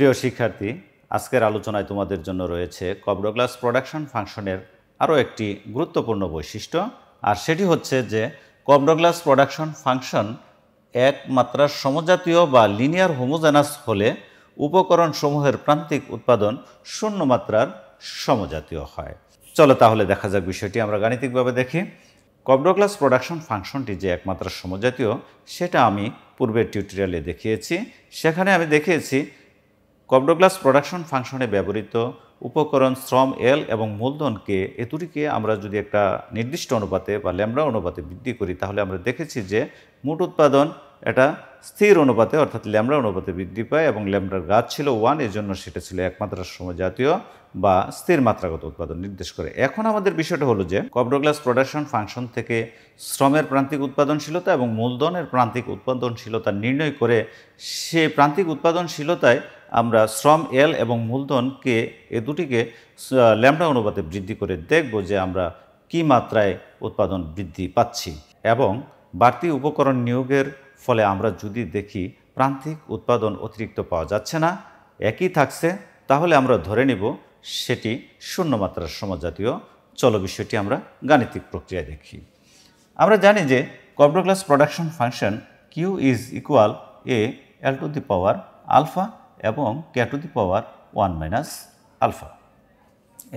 প্রিয় শিক্ষার্থী, আজকের আলোচনায় তোমাদের জন্য রয়েছে কব-ডগলাস প্রোডাকশন ফাংশনের আরও একটি গুরুত্বপূর্ণ বৈশিষ্ট্য, আর সেটি হচ্ছে যে কব-ডগলাস প্রোডাকশন ফাংশন এক মাত্রার সমজাতীয় বা লিনিয়ার হোমোজেনাস হলে উপকরণ সমূহের প্রান্তিক উৎপাদন শূন্য মাত্রার সমজাতীয় হয়। চলো তাহলে দেখা যাক বিষয়টি আমরা গাণিতিকভাবে দেখি। কব-ডগলাস প্রোডাকশন ফাংশনটি যে একমাত্র সমজাতীয় সেটা আমি পূর্বের টিউটোরিয়ালে দেখিয়েছি। সেখানে আমি দেখিয়েছি কব-ডগলাস প্রোডাকশন ফাংশনে ব্যবহৃত উপকরণ শ্রম এল এবং মূলধন কে, এ দুটিকে আমরা যদি একটা নির্দিষ্ট অনুপাতে বা ল্যামডা অনুপাতে বৃদ্ধি করি তাহলে আমরা দেখেছি যে মোট উৎপাদন এটা স্থির অনুপাতে অর্থাৎ ল্যামডা অনুপাতে বৃদ্ধি পায় এবং ল্যামডার ঘাত ছিল 1, এর জন্য সেটা ছিল একমাত্রার সমজাতীয় বা স্থির মাত্রাগত উৎপাদন নির্দেশ করে। এখন আমাদের বিষয়টা হলো যে কব-ডগলাস প্রোডাকশন ফাংশন থেকে শ্রমের প্রান্তিক উৎপাদনশীলতা এবং মূলধনের প্রান্তিক উৎপাদনশীলতা নির্ণয় করে সে প্রান্তিক উৎপাদনশীলতায় আমরা শ্রম এল এবং মূলধন কে, এ দুটিকে ল্যামডা অনুপাতে বৃদ্ধি করে দেখব যে আমরা কি মাত্রায় উৎপাদন বৃদ্ধি পাচ্ছি। এবং বাড়তি উপকরণ নিয়োগের ফলে আমরা যদি দেখি প্রান্তিক উৎপাদন অতিরিক্ত পাওয়া যাচ্ছে না, একই থাকছে, তাহলে আমরা ধরে নিব সেটি শূন্য মাত্রার সমজাতীয়। চলো বিষয়টি আমরা গাণিতিক প্রক্রিয়ায় দেখি। আমরা জানি যে Cobb Douglas production function Q is equal A L to the power alpha এবং K to the power 1 minus alpha.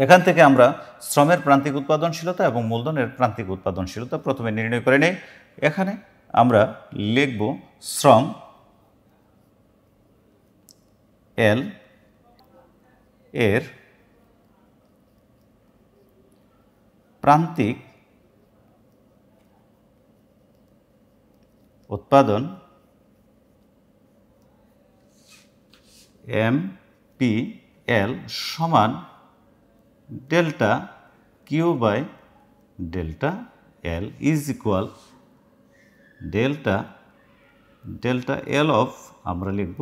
এখান থেকে আমরা শ্রমের প্রান্তিক উৎপাদনশীলতা এবং মূলধনের প্রান্তিক উৎপাদনশীলতা প্রথমে নির্ণয় করে নেই। এখানে আমরা লিখব শ্রম এল এর প্রান্তিক উৎপাদন MPL সমান delta Q by delta L is equal delta L of আমরা লিখব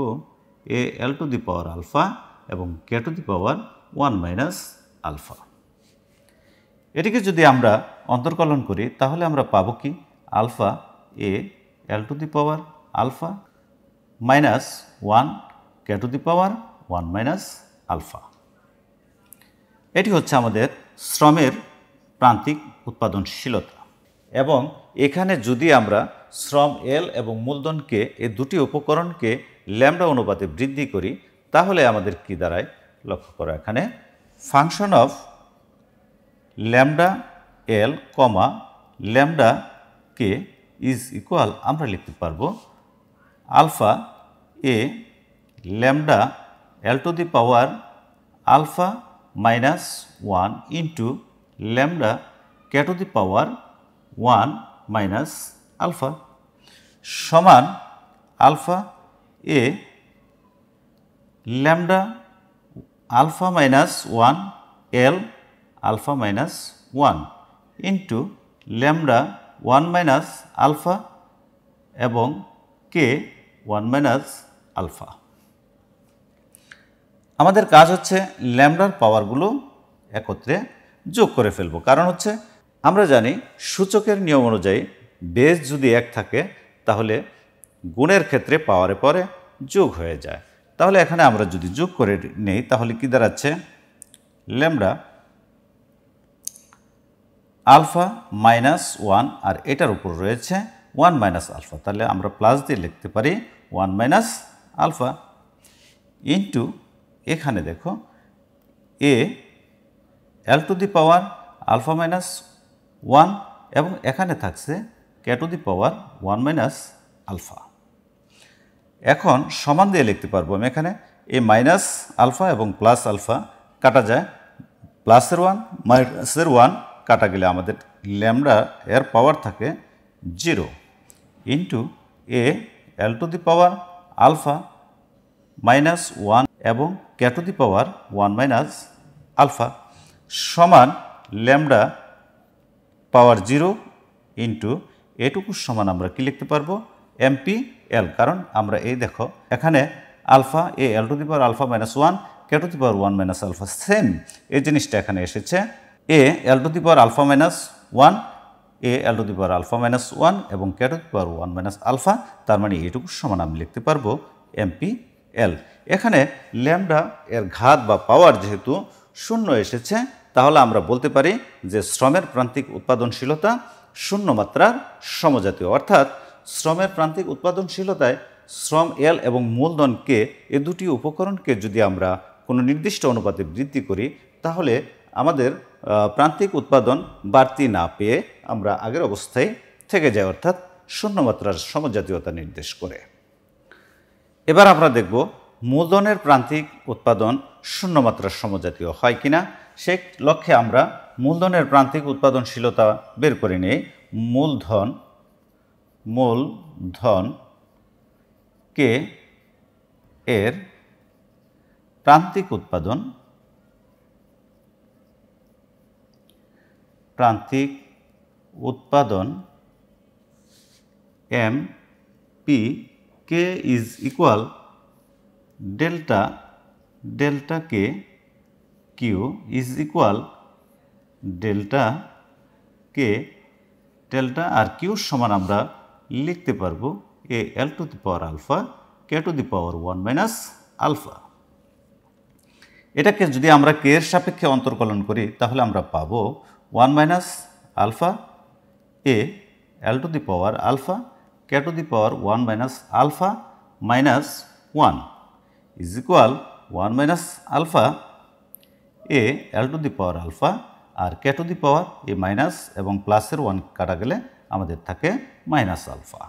A L to the power alpha এবং K to the power 1 minus alpha. এটিকে যদি আমরা অন্তর্কলন করি তাহলে আমরা পাবো কি alpha A L to the power alpha minus 1 K to the power 1 minus alpha. এটি হচ্ছে আমাদের শ্রমের প্রান্তিক উৎপাদনশীলতা। এবং এখানে যদি আমরা শ্রম এল এবং মূলধনকে, এই দুটি উপকরণকে ল্যামডা অনুপাতে বৃদ্ধি করি তাহলে আমাদের কি দাঁড়ায় লক্ষ্য করো। এখানে function of lambda L comma lambda K is equal আমরা লিখতে পারবো alpha A lambda L to the power alpha minus 1 into lambda K to the power 1 minus alpha সমান alpha A lambda alpha minus 1 L alpha minus 1 into lambda 1 minus alpha এবং K 1 minus alpha. আমাদের কাজ হচ্ছে ল্যামডার পাওয়ারগুলো একত্রে যোগ করে ফেলবো। কারণ হচ্ছে আমরা জানি সূচকের নিয়ম অনুযায়ী বেস যদি 1 থাকে তাহলে গুণের ক্ষেত্রে পাওয়ারে পরে যোগ হয়ে যায়। তাহলে এখানে আমরা যদি যোগ করে নেই তাহলে কি দাঁড়াচ্ছে ল্যামডা আলফা মাইনাস 1 আর এটার উপর রয়েছে 1 মাইনাস আলফা, তাহলে আমরা প্লাস দিয়ে লিখতে পারি 1 মাইনাস আলফা ইন্টু এখানে দেখো A L to the power alpha minus 1 এবং এখানে থাকছে K to the power 1 minus alpha. এখন সমান দিয়ে লিখতে পারবো আমি এখানে এ মাইনাস আলফা এবং প্লাস আলফা কাটা যায়, প্লাসের 1 মাইনাসের 1 কাটা গেলে আমাদের ল্যামডা এর পাওয়ার থাকে 0 into A L to the power alpha minus 1 এবং K to the power 1 minus alpha সমান ল্যামডা পাওয়ার 0 ইন্টু এটুকুর সমান আমরা কি লিখতে পারবো MPL। কারণ আমরা এই দেখো এখানে alpha A L to the power alpha minus 1 K to the power 1 minus alpha same এই জিনিসটা এখানে এসেছে A L to the power alpha minus 1 A L to the power alpha minus 1 এবং K to the power 1 minus alpha, তার মানে এটুকুর সমান আমি লিখতে পারবো MPL। এল। এখানে ল্যামডা এর ঘাত বা পাওয়ার যেহেতু শূন্য এসেছে, তাহলে আমরা বলতে পারি যে শ্রমের প্রান্তিক উৎপাদনশীলতা শূন্য মাত্রার সমজাতীয়। অর্থাৎ শ্রমের প্রান্তিক উৎপাদনশীলতায় শ্রম এল এবং মূলধন কে, এ দুটি উপকরণকে যদি আমরা কোনো নির্দিষ্ট অনুপাতে বৃদ্ধি করি, তাহলে আমাদের প্রান্তিক উৎপাদন বাড়তি না পেয়ে আমরা আগের অবস্থায় থেকে যাই, অর্থাৎ শূন্য মাত্রার সমজাতীয়তা নির্দেশ করে। এবার আমরা দেখব মূলধনের প্রান্তিক উৎপাদন শূন্য মাত্রার সমজাতীয় হয় কিনা। সেই লক্ষ্যে আমরা মূলধনের প্রান্তিক উৎপাদনশীলতা বের করে নিই। মূলধন কে এর প্রান্তিক উৎপাদন M P K is equal delta K Q is equal delta K delta আর কিউর সমান আমরা লিখতে পারবো A L to the power alpha K to the power 1 minus alpha. এটাকে যদি আমরা কে এর সাপেক্ষে অন্তর্কলন করি, তাহলে আমরা পাবো 1 minus alpha A L to the power alpha K to the power 1 minus alpha minus 1 is equal 1 minus alpha A L to the power alpha আর K to the power A minus এবং প্লাসের 1 কাটা গেলে আমাদের থাকে minus alpha.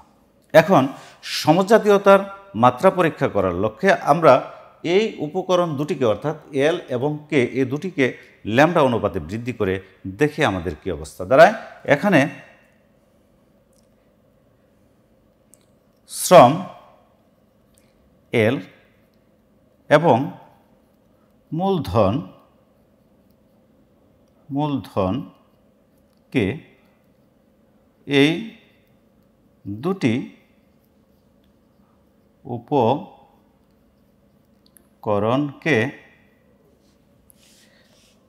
এখন সমজাতীয়তার মাত্রা পরীক্ষা করার লক্ষ্যে আমরা এই উপকরণ দুটিকে অর্থাৎ এল এবং কে, এই দুটিকে ল্যামডা অনুপাতে বৃদ্ধি করে দেখে আমাদের কি অবস্থা দাঁড়ায়। এখানে শ্রম এল এবং মূলধন কে, এই দুটি উপকরণকে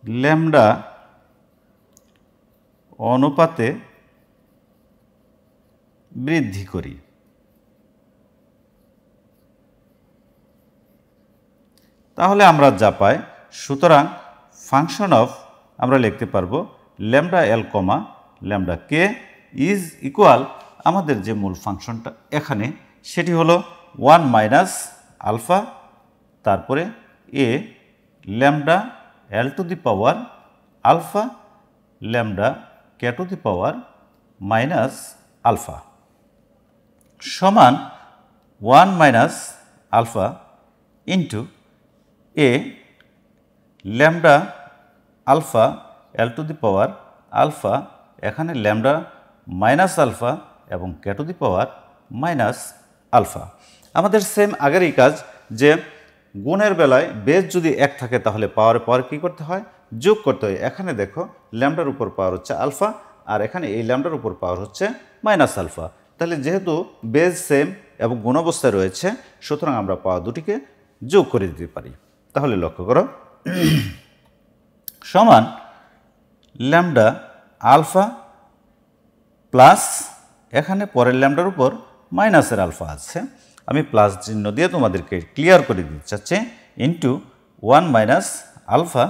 ল্যামডা অনুপাতে বৃদ্ধি করি। তাহলে আমরা যা পাই, সুতরাং ফাংশন অফ আমরা লিখতে পারবো lambda L comma lambda K is equal আমাদের যে মূল ফাংশনটা এখানে সেটি হলো 1 মাইনাস আলফা, তারপরে A lambda L to the power alpha lambda K to the power minus alpha সমান 1 minus alpha into A lambda alpha L to the power alpha, এখানে ল্যামডা মাইনাস আলফা এবং K to the power minus alpha. আমাদের same আগেরই কাজ, যে গুণের বেলায় base যদি 1 থাকে তাহলে পাওয়ার কী করতে হয়, যোগ করতে হয়। এখানে দেখো ল্যামডার উপর পাওয়ার হচ্ছে আলফা আর এখানে এই ল্যামডার উপর পাওয়ার হচ্ছে মাইনাস আলফা। তাহলে যেহেতু বেস সেম এবং গুণ অবস্থায় রয়েছে, সুতরাং আমরা পাওয়ার দুটিকে যোগ করে দিতে পারি। তাহলে লক্ষ্য করো সমান ল্যামডা আলফা প্লাস এখানে পরের ল্যামডার উপর মাইনাসের আলফা আছে, আমি প্লাস চিহ্ন দিয়ে তোমাদেরকে ক্লিয়ার করে দিতে চাচ্ছি, ইন্টু 1 মাইনাস আলফা,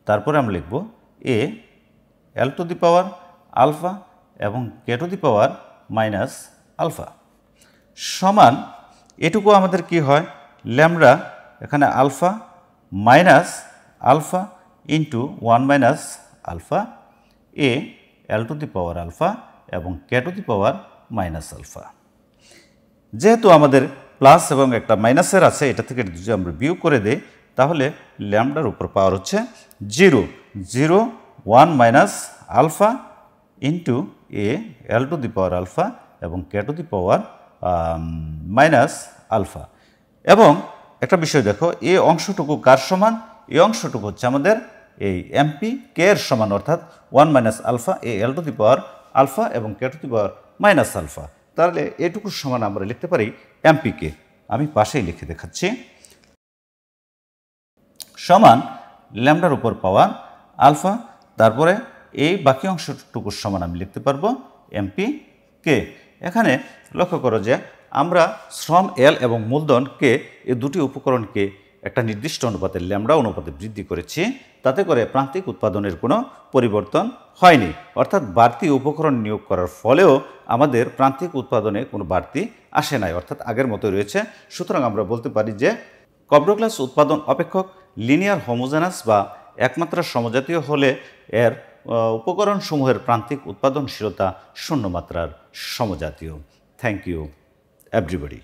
তারপরে আমরা লিখব A L to the power alpha এবং K to the power minus alpha সমান এটুকু আমাদের কি হয়, ল্যামডা এখানে alpha minus alpha into 1 minus alpha A L to the power alpha এবং K to the power minus alpha. যেহেতু আমাদের প্লাস এবং একটা মাইনাসের আছে, এটা থেকে যদি আমরা বিয়োগ করে দেই তাহলে ল্যামডার উপর পাওয়ার হচ্ছে 0 1 minus alpha into A L to the power alpha এবং K to the power minus alpha. এবং একটা বিষয় দেখো, এই অংশটুকু কার সমান, এই অংশটুকু হচ্ছে আমাদের এই এমপি কে এর সমান, অর্থাৎ 1 minus alpha A L to the power alpha এবং K to the power minus alpha. তাহলে এটুকুর সমান আমরা লিখতে পারি এমপি কে, আমি পাশেই লিখে দেখাচ্ছি, সমান ল্যামডার উপর পাওয়ার আলফা, তারপরে এই বাকি অংশটুকুর সমান আমি লিখতে পারবো এমপি কে। এখানে লক্ষ্য করো যে আমরা শ্রম এল এবং মূলধনকে এই দুটি উপকরণকে একটা নির্দিষ্ট অনুপাতে ল্যামডা অনুপাতে বৃদ্ধি করেছি, তাতে করে প্রান্তিক উৎপাদনের কোনো পরিবর্তন হয়নি। অর্থাৎ বাড়তি উপকরণ নিয়োগ করার ফলেও আমাদের প্রান্তিক উৎপাদনে কোনো বাড়তি আসে নাই, অর্থাৎ আগের মতোই রয়েছে। সুতরাং আমরা বলতে পারি যে কব-ডগলাস উৎপাদন অপেক্ষক লিনিয়ার হোমোজেনাস বা একমাত্রা সমজাতীয় হলে এর উপকরণসমূহের প্রান্তিক উৎপাদনশীলতা শূন্য মাত্রার সমজাতীয়। Thank you everybody.